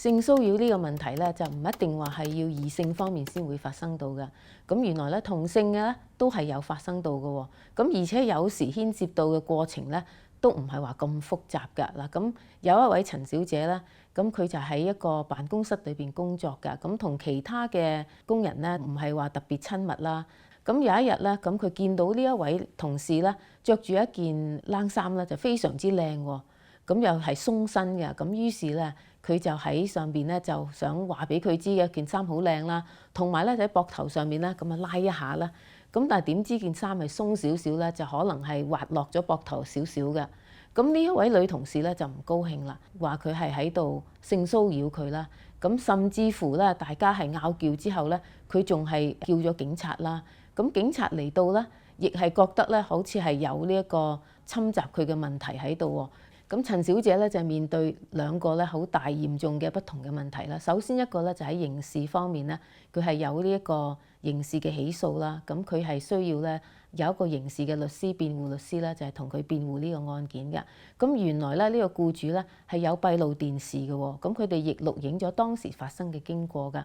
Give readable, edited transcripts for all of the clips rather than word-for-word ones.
性騷擾呢個問題咧，就唔一定話係要異性方面先會發生到嘅。咁原來咧同性嘅咧都係有發生到嘅喎。咁而且有時牽涉到嘅過程咧都唔係話咁複雜㗎。嗱，咁有一位陳小姐咧，咁佢就喺一個辦公室裏邊工作㗎。咁同其他嘅工人咧唔係話特別親密啦。咁有一日咧，咁佢見到呢一位同事咧着住一件冷衫咧就非常之靚喎。咁又係鬆身嘅，咁於是咧，佢就喺上邊咧就想話俾佢知嘅件衫好靚啦，同埋咧喺膊頭上面咧咁啊拉一下啦。咁但係點知件衫係鬆少少咧，就可能係滑落咗膊頭少少嘅。咁呢一位女同事咧就唔高興啦，話佢係喺度性騷擾佢啦。咁甚至乎咧，大家係拗撬之後咧，佢仲係叫咗警察啦。咁警察嚟到咧，亦係覺得咧好似係有呢一個侵襲佢嘅問題喺度喎。咁陳小姐咧就面對兩個咧好大嚴重嘅不同嘅問題啦。首先一個咧就喺刑事方面咧，佢係有呢一個刑事嘅起訴啦。咁佢係需要咧有一個刑事嘅律師、辯護律師咧，就係同佢辯護呢個案件嘅。咁原來咧呢個僱主咧係有閉路電視嘅喎，咁佢哋亦錄影咗當時發生嘅經過㗎。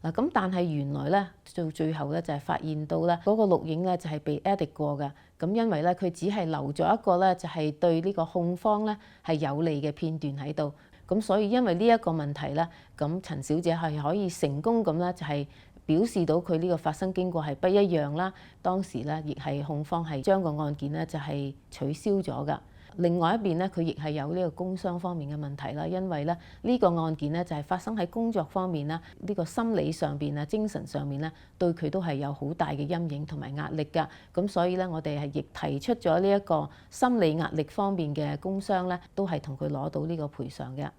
嗱，咁但係原來咧到最後咧就係發現到咧嗰個錄影咧就係被 edit 過嘅。咁因為咧佢只係留咗一個咧就係對呢個控方咧係有利嘅片段喺度。咁所以因為呢一個問題咧，咁陳小姐係可以成功咁咧就係表示到佢呢個發生經過係不一樣啦。當時咧亦係控方係將個案件咧就係取消咗㗎。另外一邊咧，佢亦係有呢個工傷方面嘅問題啦，因為咧呢個案件咧就係發生喺工作方面啦，呢個心理上邊啊、精神上面咧，對佢都係有好大嘅陰影同埋壓力㗎。咁所以咧，我哋係亦提出咗呢一個心理壓力方面嘅工傷咧，都係同佢攞到呢個賠償嘅。